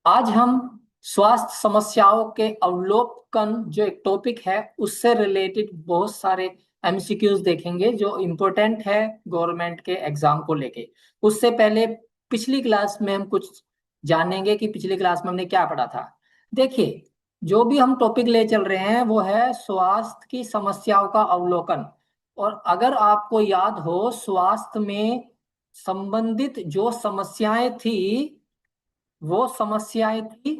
आज हम स्वास्थ्य समस्याओं के अवलोकन जो एक टॉपिक है उससे रिलेटेड बहुत सारे एमसीक्यूज देखेंगे जो इम्पोर्टेंट है गवर्नमेंट के एग्जाम को लेके। उससे पहले पिछली क्लास में हम कुछ जानेंगे कि पिछली क्लास में हमने क्या पढ़ा था। देखिए, जो भी हम टॉपिक ले चल रहे हैं वो है स्वास्थ्य की समस्याओं का अवलोकन। और अगर आपको याद हो, स्वास्थ्य में संबंधित जो समस्याएं थी वो समस्याएं थी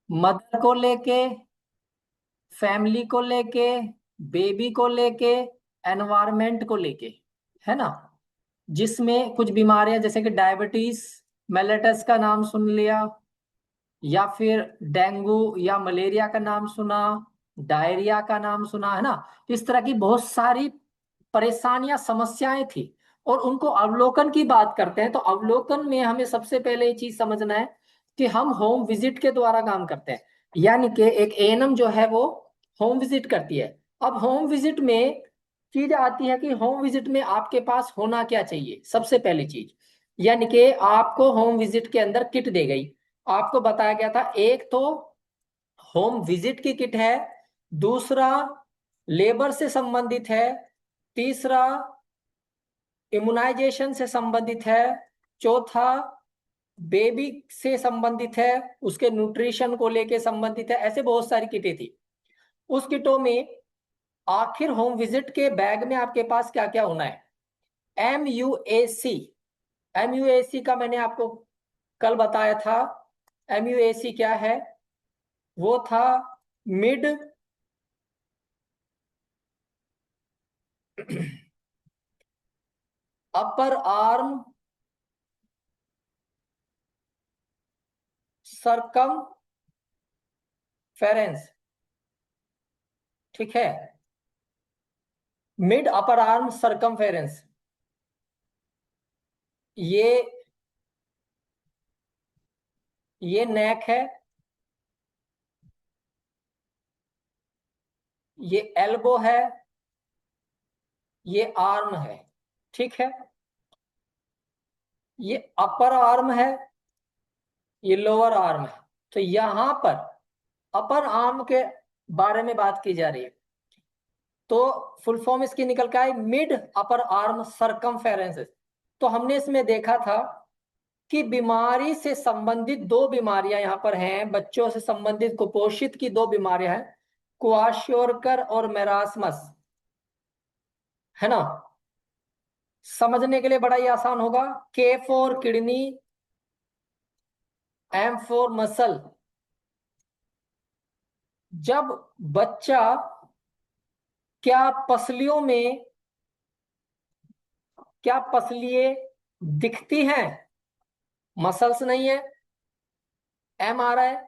मदर को लेके, फैमिली को लेके, बेबी को लेके, एनवायरमेंट को लेके, है ना। जिसमें कुछ बीमारियां जैसे कि डायबिटीज मेलेटस का नाम सुन लिया, या फिर डेंगू या मलेरिया का नाम सुना, डायरिया का नाम सुना, है ना। इस तरह की बहुत सारी परेशानियां समस्याएं थी। और उनको अवलोकन की बात करते हैं तो अवलोकन में हमें सबसे पहले ये चीज समझना है कि हम होम विजिट के द्वारा काम करते हैं। यानी कि एक एएनएम जो है वो होम विजिट करती है। अब होम विजिट में चीज आती है कि होम विजिट में आपके पास होना क्या चाहिए। सबसे पहली चीज, यानी कि आपको होम विजिट के अंदर किट दी गई। आपको बताया गया था, एक तो होम विजिट की किट है, दूसरा लेबर से संबंधित है, तीसरा इम्यूनाइजेशन से संबंधित है, चौथा बेबी से संबंधित है, उसके न्यूट्रिशन को लेके संबंधित है। ऐसे बहुत सारी किटें थी। उस किटों में आखिर होम विजिट के बैग में आपके पास क्या क्या होना है। MUAC, MUAC का मैंने आपको कल बताया था। MUAC क्या है? वो था मिड अपर आर्म सरकम फेरेंस। ठीक है, मिड अपर आर्म सरकम फेरेंस। ये ये नेक है, ये एल्बो है, ये आर्म है। ठीक है, ये अपर आर्म है, ये लोअर आर्म है। तो यहां पर अपर आर्म के बारे में बात की जा रही है। तो फुल फॉर्म इसकी निकल के आई मिड अपर आर्म सरकमफेरेंस। तो हमने इसमें देखा था कि बीमारी से संबंधित दो बीमारियां यहां पर हैं, बच्चों से संबंधित कुपोषित की दो बीमारियां हैं, क्वाशियोरकर और मेरास्मस, है ना। समझने के लिए बड़ा ही आसान होगा। K for kidney, M for muscle. जब बच्चा, क्या पसलियों में, क्या पसलियां दिखती हैं? मसल्स नहीं है, M आ रहा है,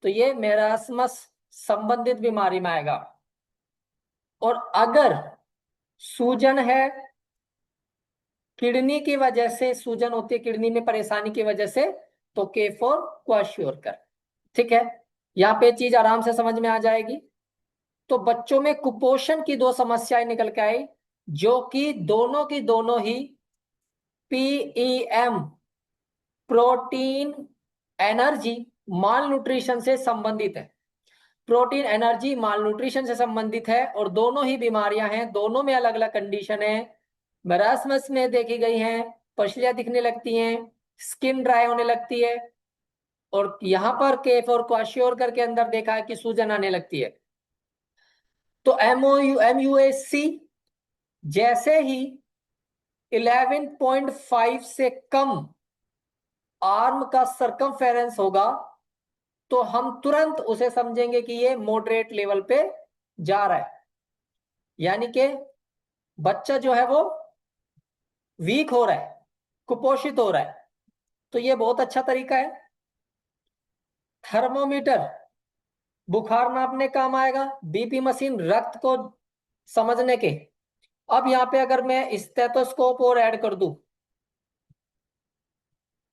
तो ये मेरास्मस संबंधित बीमारी में आएगा। और अगर सूजन है, किडनी की वजह से सूजन होती है, किडनी में परेशानी की वजह से, तो K फॉर क्वाशियोरकर। ठीक है, यहाँ पे चीज आराम से समझ में आ जाएगी। तो बच्चों में कुपोषण की दो समस्याएं निकल के आई, जो कि दोनों की दोनों ही PEM, प्रोटीन एनर्जी माल न्यूट्रिशन से संबंधित है। प्रोटीन एनर्जी माल न्यूट्रिशन से संबंधित है, और दोनों ही बीमारियां हैं, दोनों में अलग अलग कंडीशन है। मरासमस में देखी गई हैं, पसलियां दिखने लगती हैं, स्किन ड्राई होने लगती है, और यहां पर केफ और क्वाशियोरकर के अंदर देखा है कि सूजन आने लगती है। तो MUAC जैसे ही 11.5 से कम आर्म का सरकमफेरेंस होगा, तो हम तुरंत उसे समझेंगे कि ये मॉडरेट लेवल पे जा रहा है। यानी कि बच्चा जो है वो वीक हो रहा है, कुपोषित हो रहा है। तो ये बहुत अच्छा तरीका है। थर्मोमीटर बुखार नापने काम आएगा, BP मशीन रक्त को समझने के। अब यहाँ पे अगर मैं स्टेथोस्कोप और ऐड कर दूं,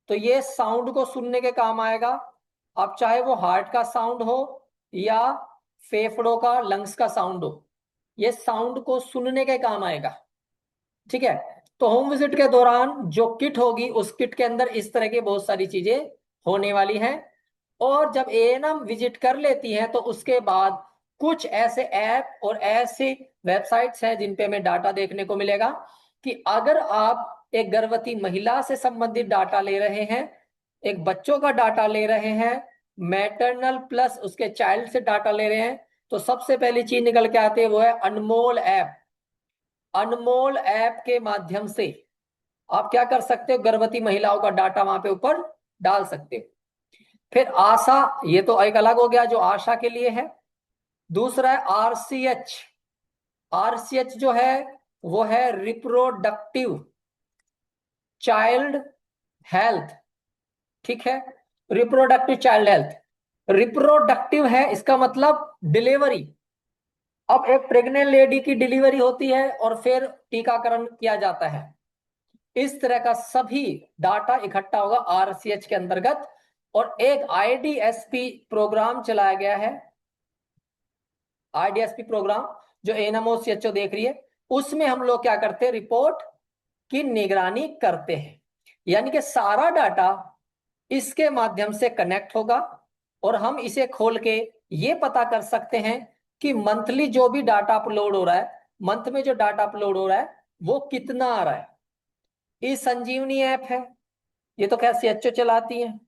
तो ये साउंड को सुनने के काम आएगा। अब चाहे वो हार्ट का साउंड हो या फेफड़ों का, लंग्स का साउंड हो, ये साउंड को सुनने के काम आएगा। ठीक है, तो होम विजिट के दौरान जो किट होगी, उस किट के अंदर इस तरह की बहुत सारी चीजें होने वाली हैं। और जब एएनएम विजिट कर लेती है तो उसके बाद कुछ ऐसे ऐप और ऐसी वेबसाइट्स हैं जिन पे हमें डाटा देखने को मिलेगा कि अगर आप एक गर्भवती महिला से संबंधित डाटा ले रहे हैं, एक बच्चों का डाटा ले रहे हैं, मैटरनल प्लस उसके चाइल्ड से डाटा ले रहे हैं, तो सबसे पहली चीज निकल के आती है वो है अनमोल ऐप। अनमोल ऐप के माध्यम से आप क्या कर सकते हो, गर्भवती महिलाओं का डाटा वहां पे ऊपर डाल सकते हो। फिर आशा, ये तो एक अलग हो गया जो आशा के लिए है। दूसरा है आरसीएच। आरसीएच जो है वो है रिप्रोडक्टिव चाइल्ड हेल्थ। ठीक है, रिप्रोडक्टिव चाइल्ड हेल्थ। रिप्रोडक्टिव है इसका मतलब डिलीवरी। अब एक प्रेग्नेंट लेडी की डिलीवरी होती है और फिर टीकाकरण किया जाता है, इस तरह का सभी डाटा इकट्ठा होगा आरसीएच के अंतर्गत। और एक आईडीएसपी प्रोग्राम चलाया गया है, आईडीएसपी प्रोग्राम जो एनएमओ सीएचओ देख रही है, उसमें हम लोग क्या करते हैं, रिपोर्ट की निगरानी करते हैं। यानी कि सारा डाटा इसके माध्यम से कनेक्ट होगा और हम इसे खोल के ये पता कर सकते हैं कि मंथली जो भी डाटा अपलोड हो रहा है, मंथ में जो डाटा अपलोड हो रहा है वो कितना आ रहा है। ई संजीवनी ऐप है, ये तो खैर सीएचओ चलाती है।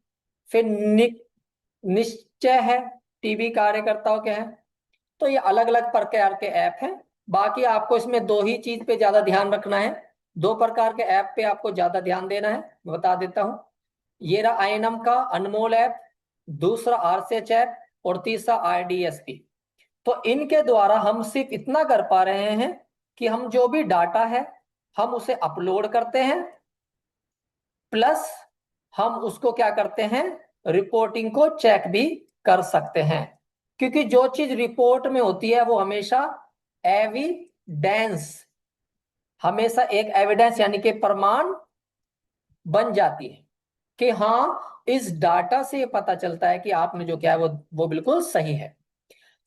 फिर निश्चय है, टीबी कार्यकर्ताओं के हैं। तो ये अलग अलग प्रकार के ऐप हैं। बाकी आपको इसमें दो ही चीज पे ज्यादा ध्यान रखना है, दो प्रकार के ऐप पे आपको ज्यादा ध्यान देना है, मैं बता देता हूं। ये रहा आईएनएम का अनमोल ऐप, दूसरा आरसीएच ऐप, और तीसरा आईडीएसपी। तो इनके द्वारा हम सिर्फ इतना कर पा रहे हैं कि हम जो भी डाटा है हम उसे अपलोड करते हैं, प्लस हम उसको क्या करते हैं, रिपोर्टिंग को चेक भी कर सकते हैं। क्योंकि जो चीज रिपोर्ट में होती है वो हमेशा एविडेंस, हमेशा एक एविडेंस यानी कि प्रमाण बन जाती है कि हाँ इस डाटा से ये पता चलता है कि आपने जो किया है वो बिल्कुल सही है।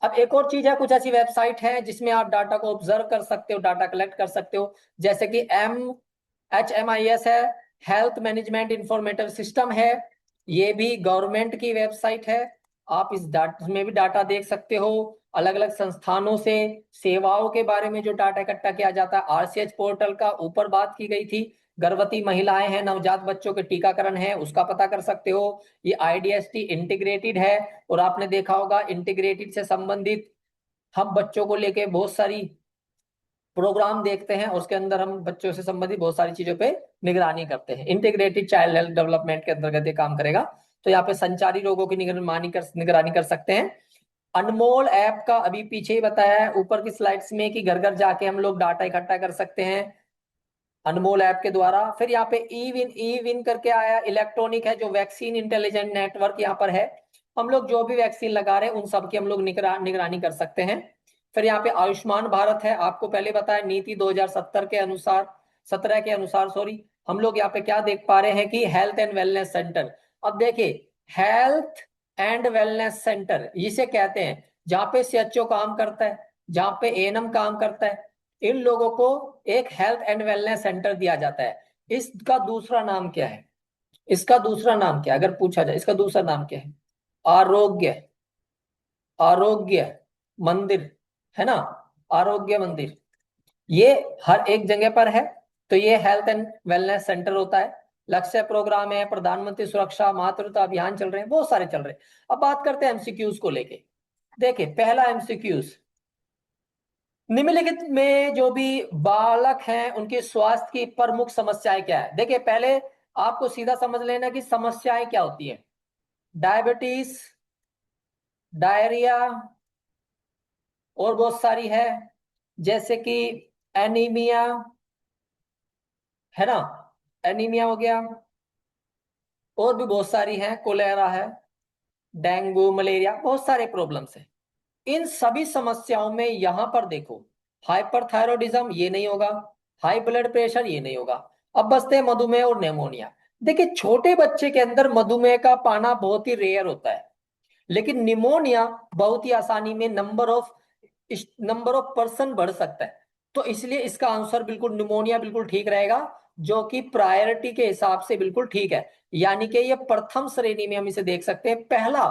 अब एक और चीज है, कुछ ऐसी वेबसाइट है जिसमें आप डाटा को ऑब्जर्व कर सकते हो, डाटा कलेक्ट कर सकते हो, जैसे कि HMIS है, हेल्थ मैनेजमेंट इंफॉर्मेटिव सिस्टम है। ये भी गवर्नमेंट की वेबसाइट है। आप इस डाटा में भी डाटा देख सकते हो, अलग अलग संस्थानों से सेवाओं के बारे में जो डाटा इकट्ठा किया जाता है। आरसीएच पोर्टल का ऊपर बात की गई थी, गर्भवती महिलाएं हैं, नवजात बच्चों के टीकाकरण है, उसका पता कर सकते हो। ये आईडीएसटी इंटीग्रेटेड है, और आपने देखा होगा इंटीग्रेटेड से संबंधित हम बच्चों को लेके बहुत सारी प्रोग्राम देखते हैं, उसके अंदर हम बच्चों से संबंधित बहुत सारी चीजों पे निगरानी करते हैं। इंटीग्रेटेड चाइल्ड हेल्थ डेवलपमेंट के अंतर्गत ये काम करेगा। तो यहाँ पे संचारी रोगों की निगरानी कर सकते हैं। अनमोल ऐप का अभी पीछे ही बताया है ऊपर की स्लाइड्स में कि घर घर जाके हम लोग डाटा इकट्ठा कर सकते हैं अनमोल ऐप के द्वारा। फिर यहाँ पे ई विन करके आया, इलेक्ट्रॉनिक है जो वैक्सीन इंटेलिजेंट नेटवर्क यहाँ पर है। हम लोग जो भी वैक्सीन लगा रहे हैं उन सब की हम लोग निगरानी कर सकते हैं। फिर यहाँ पे आयुष्मान भारत है, आपको पहले बताया नीति 2070 के अनुसार, 17 के अनुसार सॉरी, हम लोग यहाँ पे क्या देख पा रहे हैं कि हेल्थ एंड वेलनेस सेंटर। अब देखिए, हेल्थ एंड वेलनेस सेंटर इसे कहते हैं जहाँ पे सीएचओ काम करता है, जहाँ पे एएनएम काम करता है, इन लोगों को एक हेल्थ एंड वेलनेस सेंटर दिया जाता है। इसका दूसरा नाम क्या है, इसका दूसरा नाम क्या है अगर पूछा जाए, इसका दूसरा नाम क्या है, आरोग्य, आरोग्य मंदिर, है ना, आरोग्य मंदिर। ये हर एक जगह पर है। तो ये हेल्थ एंड वेलनेस सेंटर होता है। लक्ष्य प्रोग्राम है, प्रधानमंत्री सुरक्षा मातृत्व अभियान चल रहे हैं, बहुत सारे चल रहे हैं। अब बात करते हैं एमसीक्यूज को लेके। देखिए पहला एमसीक्यूज, निम्नलिखित में जो भी बालक हैं उनके स्वास्थ्य की प्रमुख समस्याएं क्या है। देखिए पहले आपको सीधा समझ लेना कि समस्याएं क्या होती है। डायबिटीज, डायरिया, और बहुत सारी है, जैसे कि एनीमिया, है ना, एनीमिया हो गया, और भी बहुत सारी हैं, कोलेरा है, डेंगू, मलेरिया, बहुत सारे प्रॉब्लम्स हैं। इन सभी समस्याओं में यहां पर देखो, हाइपरथायरॉयडिज्म ये नहीं होगा, हाई ब्लड प्रेशर ये नहीं होगा। अब बचते हैं मधुमेह और निमोनिया। देखिए छोटे बच्चे के अंदर मधुमेह का पाना बहुत ही रेयर होता है, लेकिन निमोनिया बहुत ही आसानी में नंबर ऑफ पर्सन बढ़ सकता है। तो इसलिए इसका आंसर बिल्कुल निमोनिया बिल्कुल ठीक रहेगा। जो कि प्रायोरिटी के हिसाब से बिल्कुल ठीक है, यानी कि ये प्रथम श्रेणी में हम इसे देख सकते हैं। पहला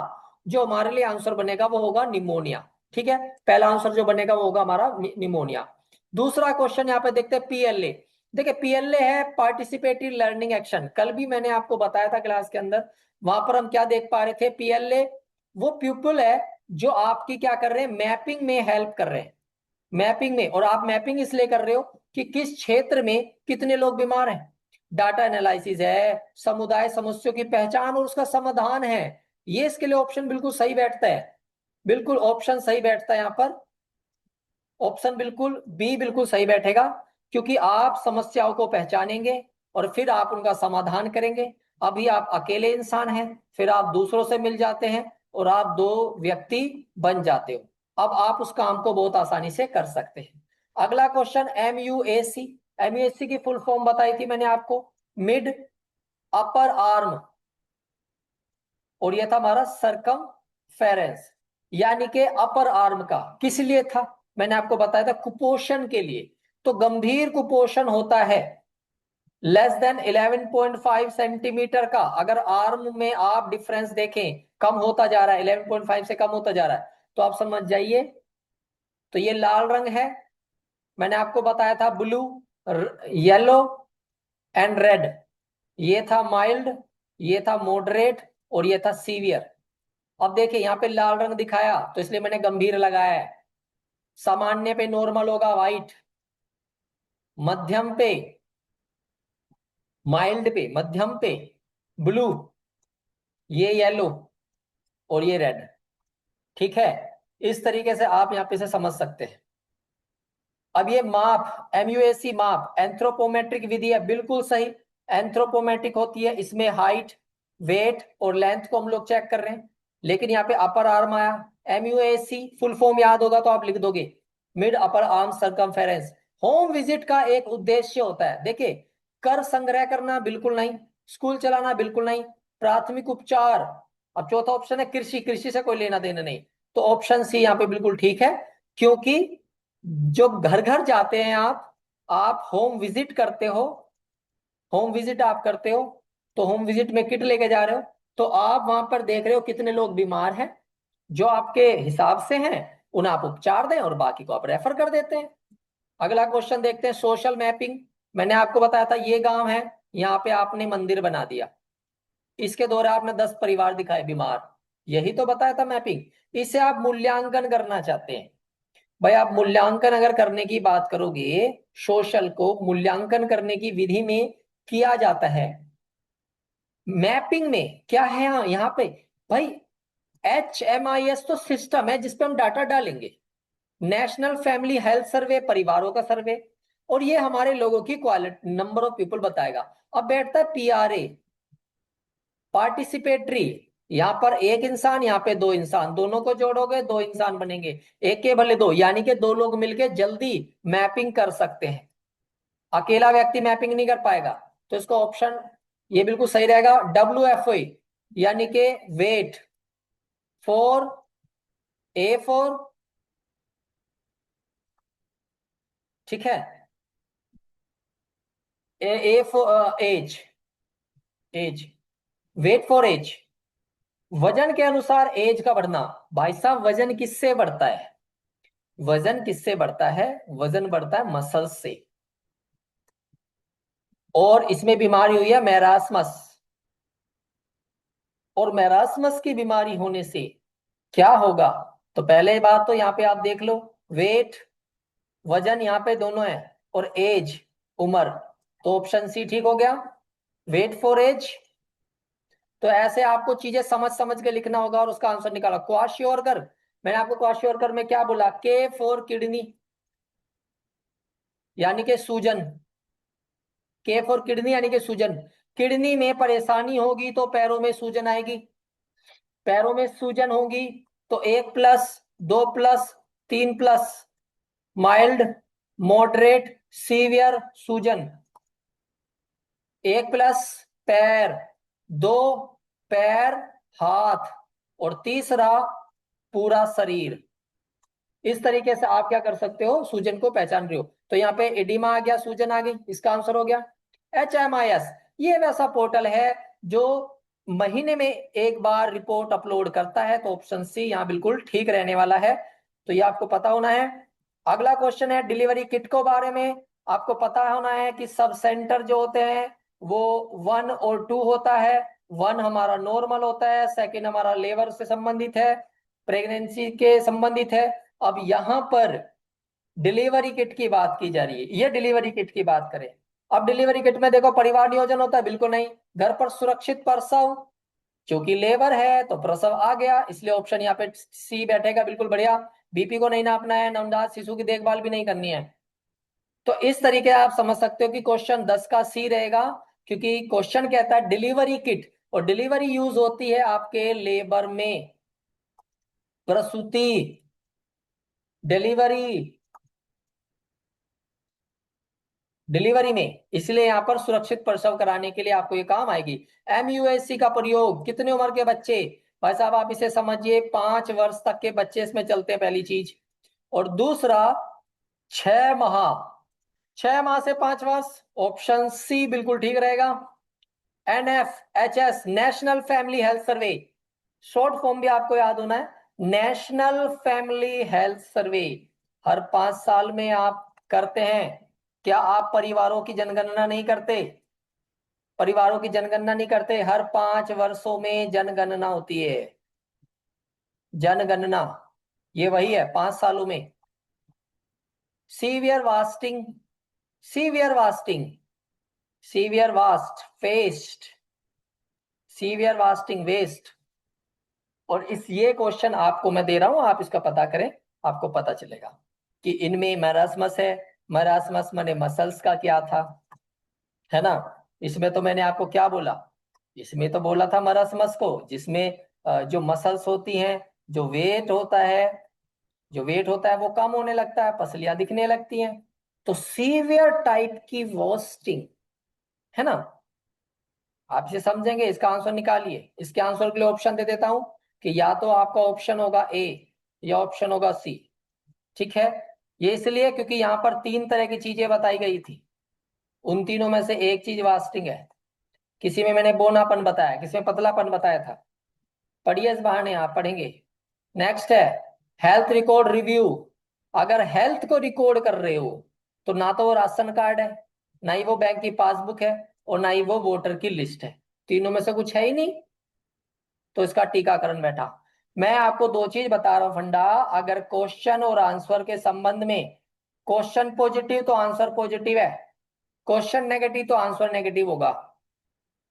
जो हमारे लिए आंसर बनेगा वो होगा निमोनिया। ठीक है, पहला आंसर जो बनेगा वो होगा हमारा निमोनिया। दूसरा क्वेश्चन यहाँ पे देखते हैं पीएलए। देखिए पीएलए है पार्टिसिपेटरी लर्निंग एक्शन, कल भी मैंने आपको बताया था क्लास के अंदर। वहां पर हम क्या देख पा रहे थे, पीएलए वो प्यूपल है जो आपकी क्या कर रहे हैं, मैपिंग में हेल्प कर रहे हैं, मैपिंग में। और आप मैपिंग इसलिए कर रहे हो कि किस क्षेत्र में कितने लोग बीमार हैं, डाटा एनालिसिस है, समुदाय समस्याओं की पहचान और उसका समाधान है। ये इसके लिए ऑप्शन बिल्कुल सही बैठता है, बिल्कुल ऑप्शन सही बैठता है यहाँ पर। ऑप्शन बिल्कुल बी बिल्कुल सही बैठेगा, क्योंकि आप समस्याओं को पहचानेंगे और फिर आप उनका समाधान करेंगे। अभी आप अकेले इंसान हैं, फिर आप दूसरों से मिल जाते हैं और आप दो व्यक्ति बन जाते हो। अब आप उस काम को बहुत आसानी से कर सकते हैं। अगला क्वेश्चन एमयूएसी। एमयूएसी की फुल फॉर्म बताई थी मैंने आपको, मिड अपर आर्म, और यह था हमारा सरकम फेरेंस, यानी कि अपर आर्म का किस लिए था, मैंने आपको बताया था कुपोषण के लिए। तो गंभीर कुपोषण होता है लेस देन 11.5 सेंटीमीटर का, अगर आर्म में आप डिफरेंस देखें कम होता जा रहा है, 11.5 से कम होता जा रहा है, तो आप समझ जाइए। तो ये लाल रंग है, मैंने आपको बताया था ब्लू, येलो एंड रेड, ये था माइल्ड, ये था मॉडरेट और ये था सीवियर। अब देखिए यहाँ पे लाल रंग दिखाया तो इसलिए मैंने गंभीर लगाया है। सामान्य पे नॉर्मल होगा व्हाइट, मध्यम पे, माइल्ड पे, मध्यम पे ब्लू, ये येलो और ये रेड। ठीक है, इस तरीके से आप यहाँ पे से समझ सकते हैं। अब ये माप, एमयूएसी माप एंथ्रोपोमेट्रिक विधि है, बिल्कुल सही। एंथ्रोपोमेट्रिक होती है, इसमें हाइट, वेट और लेंथ को हम लोग चेक कर रहे हैं, लेकिन यहाँ पे अपर आर्म आया। एमयूएसी फुल फॉर्म याद होगा तो आप लिख दोगे, mid upper arm circumference. Home visit का एक उद्देश्य होता है, देखिए कर संग्रह करना बिल्कुल नहीं, स्कूल चलाना बिल्कुल नहीं, प्राथमिक उपचार। अब चौथा ऑप्शन है कृषि, कृषि से कोई लेना देना नहीं, तो ऑप्शन सी यहाँ पे बिल्कुल ठीक है। क्योंकि जो घर घर जाते हैं आप होम विजिट करते हो, होम विजिट आप करते हो, तो होम विजिट में किट लेके जा रहे हो, तो आप वहां पर देख रहे हो कितने लोग बीमार हैं, जो आपके हिसाब से हैं उन्हें आप उपचार दें और बाकी को आप रेफर कर देते हैं। अगला क्वेश्चन देखते हैं सोशल मैपिंग। मैंने आपको बताया था ये गांव है, यहाँ पे आपने मंदिर बना दिया, इसके द्वारा आपने 10 परिवार दिखाए बीमार, यही तो बताया था मैपिंग। इसे आप मूल्यांकन करना चाहते हैं। भाई आप मूल्यांकन अगर करने की बात करोगे, सोशल को मूल्यांकन करने की विधि में किया जाता है, मैपिंग में क्या है यहाँ पे भाई, HMIS तो सिस्टम है जिसपे हम डाटा डालेंगे, नेशनल फैमिली हेल्थ सर्वे परिवारों का सर्वे, और ये हमारे लोगों की क्वालिटी नंबर ऑफ पीपल बताएगा। अब बैठता है PRA, पार्टिसिपेटरी, यहाँ पर एक इंसान, यहाँ पे दो इंसान, दोनों को जोड़ोगे दो इंसान बनेंगे, एक के भले दो, यानी कि दो लोग मिलके जल्दी मैपिंग कर सकते हैं, अकेला व्यक्ति मैपिंग नहीं कर पाएगा। तो इसका ऑप्शन ये बिल्कुल सही रहेगा, WFO, यानी कि वेट फॉर, ए फॉर, ठीक है, A for age, age, weight for age, वजन के अनुसार एज का बढ़ना। भाई साहब वजन किससे बढ़ता है, वजन किससे बढ़ता है, वजन बढ़ता है मसल्स से, और इसमें बीमारी हुई है मैरास्मस, और मैरास्मस की बीमारी होने से क्या होगा, तो पहले बात तो यहाँ पे आप देख लो, वेट, वजन यहाँ पे दोनों है, और एज, उम्र, तो ऑप्शन सी ठीक हो गया, वेट फॉर एज। तो ऐसे आपको चीजें समझ समझ के लिखना होगा और उसका आंसर निकाला। क्वाशियोरकर, मैंने आपको क्वाशियोरकर में क्या बोला, के फॉर किडनी, यानी कि सूजन, के फॉर किडनी यानी कि सूजन, किडनी में परेशानी होगी तो पैरों में सूजन आएगी, पैरों में सूजन होगी तो 1+, 2+, 3+, माइल्ड, मॉडरेट, सीवियर सूजन। 1+ पैर, 2 पैर, हाथ, और तीसरा पूरा शरीर। इस तरीके से आप क्या कर सकते हो, सूजन को पहचान रहे हो। तो यहाँ पे एडिमा आ गया, सूजन आ गई, इसका आंसर हो गया। HMIS ये वैसा पोर्टल है जो महीने में एक बार रिपोर्ट अपलोड करता है, तो ऑप्शन सी यहाँ बिल्कुल ठीक रहने वाला है। तो ये आपको पता होना है। अगला क्वेश्चन है डिलीवरी किट के बारे में। आपको पता होना है कि सब सेंटर जो होते हैं वो 1 और 2 होता है। 1 हमारा नॉर्मल होता है, सेकंड हमारा लेबर से संबंधित है, प्रेगनेंसी के संबंधित है। अब यहाँ पर डिलीवरी किट की बात की जा रही है, ये डिलीवरी किट की बात करें। अब डिलीवरी किट में देखो परिवार नियोजन होता है, बिल्कुल नहीं। घर पर सुरक्षित प्रसव, क्योंकि लेबर है तो प्रसव आ गया, इसलिए ऑप्शन यहाँ पे सी बैठेगा, बिल्कुल बढ़िया। बीपी को नहीं नापना है, नवजात शिशु की देखभाल भी नहीं करनी है। तो इस तरीके आप समझ सकते हो कि क्वेश्चन 10 का सी रहेगा, क्योंकि क्वेश्चन कहता है डिलीवरी किट, और डिलीवरी यूज होती है आपके लेबर में, प्रसूति, डिलीवरी, डिलीवरी में, इसलिए यहाँ पर सुरक्षित प्रसव कराने के लिए आपको ये काम आएगी। MUSC का प्रयोग कितने उम्र के बच्चे, भाई साहब आप इसे समझिए 5 वर्ष तक के बच्चे इसमें चलते हैं, पहली चीज। और दूसरा 6 माह, 6 माह से 5 वर्ष, ऑप्शन सी बिल्कुल ठीक रहेगा। NFHS national family health survey, short form भी आपको याद होना है, नेशनल फैमिली हेल्थ सर्वे, हर 5 साल में आप करते हैं। क्या आप परिवारों की जनगणना नहीं करते? परिवारों की जनगणना नहीं करते, हर 5 वर्षों में जनगणना होती है। जनगणना ये वही है, 5 सालों में। Severe wasting, severe wasting, severe waste fest, severe wasting waste. और इस ये क्वेश्चन आपको मैं दे रहा हूं, आप इसका पता करें, आपको पता चलेगा कि इनमें मैरास्मस है। मैरास्मस माने मसल्स का क्या था, है ना। इसमें तो मैंने आपको क्या बोला, इसमें तो बोला था मरासमस को, जिसमें जो मसल्स होती हैं, जो वेट होता है, जो वेट होता है वो कम होने लगता है, पसलियां दिखने लगती हैं। तो सीवियर टाइप की वॉस्टिंग, है ना। आप इसे समझेंगे, इसका आंसर निकालिए। इसके आंसर के लिए ऑप्शन दे देता हूं कि या तो आपका ऑप्शन होगा ए या ऑप्शन होगा सी। ठीक है, ये इसलिए क्योंकि यहाँ पर 3 तरह की चीजें बताई गई थी, उन तीनों में से एक चीज वास्टिंग है। किसी में मैंने बोनापन बताया, किसी में पतलापन बताया था। पढ़िए इस बहाने, आप पढ़ेंगे। नेक्स्ट है हेल्थ रिकॉर्ड रिव्यू। अगर हेल्थ को रिकॉर्ड कर रहे हो तो ना तो वो राशन कार्ड है, ना ही वो बैंक की पासबुक है, और ना ही वो वोटर की लिस्ट है, तीनों में से कुछ है ही नहीं। तो इसका टीकाकरण बैठा। मैं आपको 2 चीज बता रहा हूं फंडा, अगर क्वेश्चन और आंसर के संबंध में क्वेश्चन पॉजिटिव तो आंसर पॉजिटिव है, क्वेश्चन नेगेटिव तो आंसर नेगेटिव होगा,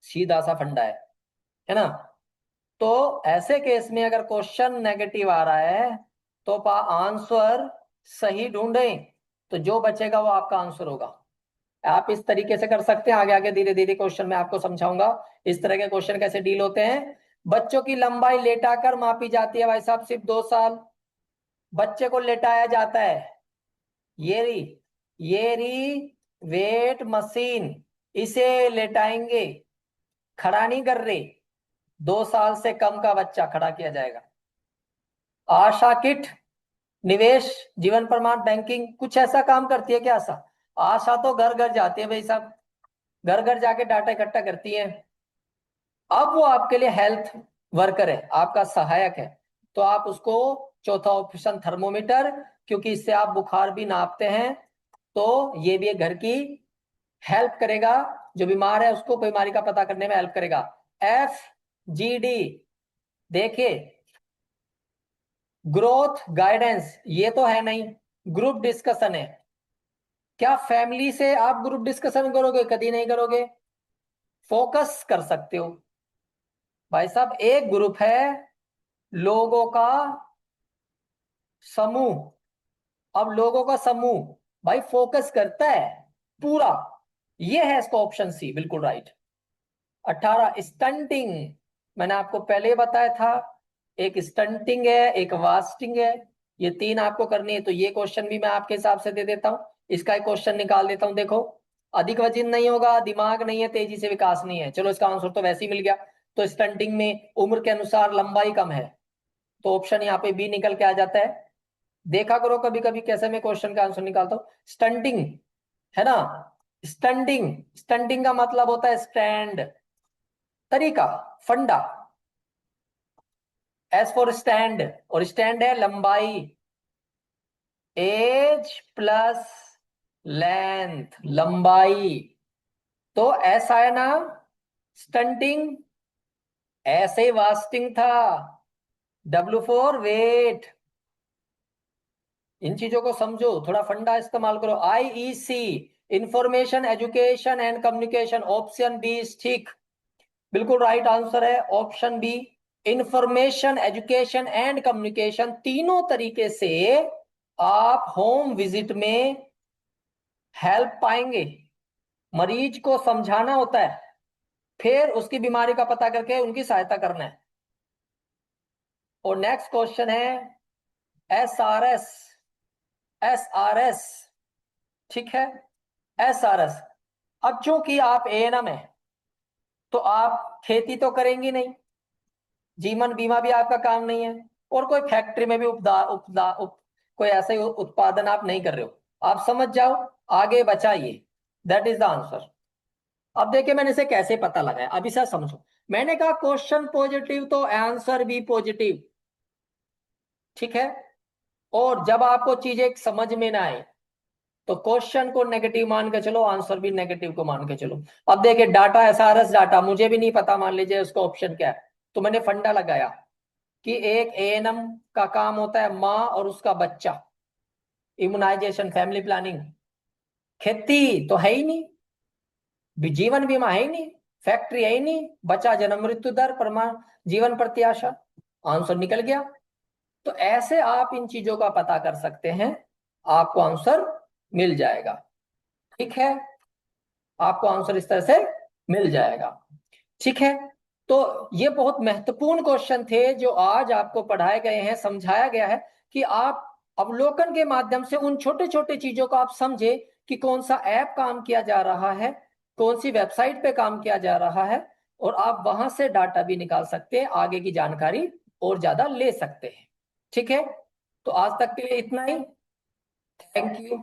सीधा सा फंडा है ना। तो ऐसे केस में अगर क्वेश्चन नेगेटिव आ रहा है तो आंसर सही ढूंढें, तो जो बचेगा वो आपका आंसर होगा। आप इस तरीके से कर सकते हैं, आगे आगे धीरे धीरे क्वेश्चन में आपको समझाऊंगा इस तरह के क्वेश्चन कैसे डील होते हैं। बच्चों की लंबाई लेटाकर मापी जाती है, भाई साहब सिर्फ 2 साल बच्चे को लेटाया जाता है। ये रही वेट मशीन, इसे लेटाएंगे, खड़ा नहीं कर रहे। 2 साल से कम का बच्चा खड़ा किया जाएगा। आशा किट, निवेश, जीवन प्रमाण, बैंकिंग, कुछ ऐसा काम करती है क्या आशा? आशा तो घर घर जाती है भाई साहब, घर घर जाके डाटा इकट्ठा करती है। अब वो आपके लिए हेल्थ वर्कर है, आपका सहायक है, तो आप उसको, चौथा ऑप्शन थर्मोमीटर, क्योंकि इससे आप बुखार भी नापते हैं, तो ये भी एक घर की हेल्प करेगा, जो बीमार है उसको बीमारी का पता करने में हेल्प करेगा। FGD, देखिए ग्रोथ गाइडेंस, ये तो है नहीं, ग्रुप डिस्कशन है। क्या फैमिली से आप ग्रुप डिस्कशन करोगे? कभी नहीं करोगे। फोकस कर सकते हो, भाई साहब एक ग्रुप है लोगों का समूह। अब लोगों का समूह भाई फोकस करता है पूरा, ये है इसका ऑप्शन सी बिल्कुल राइट। 18 स्टंटिंग, मैंने आपको पहले ही बताया था, एक स्टंटिंग है, एक वास्टिंग है, ये 3 आपको करनी है। तो ये क्वेश्चन भी मैं आपके हिसाब से दे देता हूं, इसका एक क्वेश्चन निकाल देता हूं। देखो, अधिक वजन नहीं होगा, दिमाग नहीं है, तेजी से विकास नहीं है, चलो इसका आंसर तो वैसे ही मिल गया। तो स्टंटिंग में उम्र के अनुसार लंबाई कम है, तो ऑप्शन यहाँ पे बी निकल के आ जाता है। देखा करो कभी कभी कैसे मैं क्वेश्चन का आंसर निकालता हूँ, स्टंटिंग, है ना। स्टैंडिंग, स्टैंडिंग का मतलब होता है स्टैंड, तरीका, फंडा। एस फॉर स्टैंड, और स्टैंड है लंबाई, एज प्लस लेंथ, लंबाई। तो ऐसा है ना, स्टंटिंग, ऐसे ही वास्टिंग था, डब्ल्यू फॉर वेट। इन चीजों को समझो, थोड़ा फंडा इस्तेमाल करो। IEC, information education and communication, option B is ठीक, बिल्कुल राइट आंसर है option B. Information education and communication, तीनों तरीके से आप होम विजिट में हेल्प पाएंगे। मरीज को समझाना होता है, फिर उसकी बीमारी का पता करके उनकी सहायता करना है। और नेक्स्ट क्वेश्चन है S R S, S R S, ठीक है, एस आर एस। अब चूंकि आप एएनएम है तो आप खेती तो करेंगे नहीं, जीवन बीमा भी आपका काम नहीं है, और कोई फैक्ट्री में भी कोई ऐसा ही उत्पादन आप नहीं कर रहे हो। आप समझ जाओ, आगे बचा ये, दैट इज द आंसर। अब देखिए मैंने इसे कैसे पता लगाया, अब इसे समझो। मैंने कहा क्वेश्चन पॉजिटिव तो आंसर भी पॉजिटिव, ठीक है। और जब आपको चीजें समझ में ना आए तो क्वेश्चन को नेगेटिव मान के चलो, आंसर भी नेगेटिव को मान के चलो। अब देखिए डाटा, एसआरएस डाटा मुझे भी नहीं पता, मान लीजिए उसका ऑप्शन क्या है, तो मैंने फंडा लगाया कि एक एएनएम का काम होता है माँ और उसका बच्चा, इम्यूनाइजेशन, फैमिली प्लानिंग। खेती तो है ही नहीं, जीवन बीमा है ही नहीं, फैक्ट्री है ही नहीं, बचा जन्म मृत्यु दर, प्रमाण, जीवन प्रत्याशा, आंसर निकल गया। तो ऐसे आप इन चीजों का पता कर सकते हैं, आपको आंसर मिल जाएगा, ठीक है। आपको आंसर इस तरह से मिल जाएगा, ठीक है। तो ये बहुत महत्वपूर्ण क्वेश्चन थे जो आज आपको पढ़ाए गए हैं, समझाया गया है कि आप अवलोकन के माध्यम से उन छोटे छोटे चीजों को आप समझे कि कौन सा ऐप काम किया जा रहा है, कौन सी वेबसाइट पे काम किया जा रहा है, और आप वहां से डाटा भी निकाल सकते हैं, आगे की जानकारी और ज्यादा ले सकते हैं, ठीक है। तो आज तक के लिए इतना ही, थैंक यू।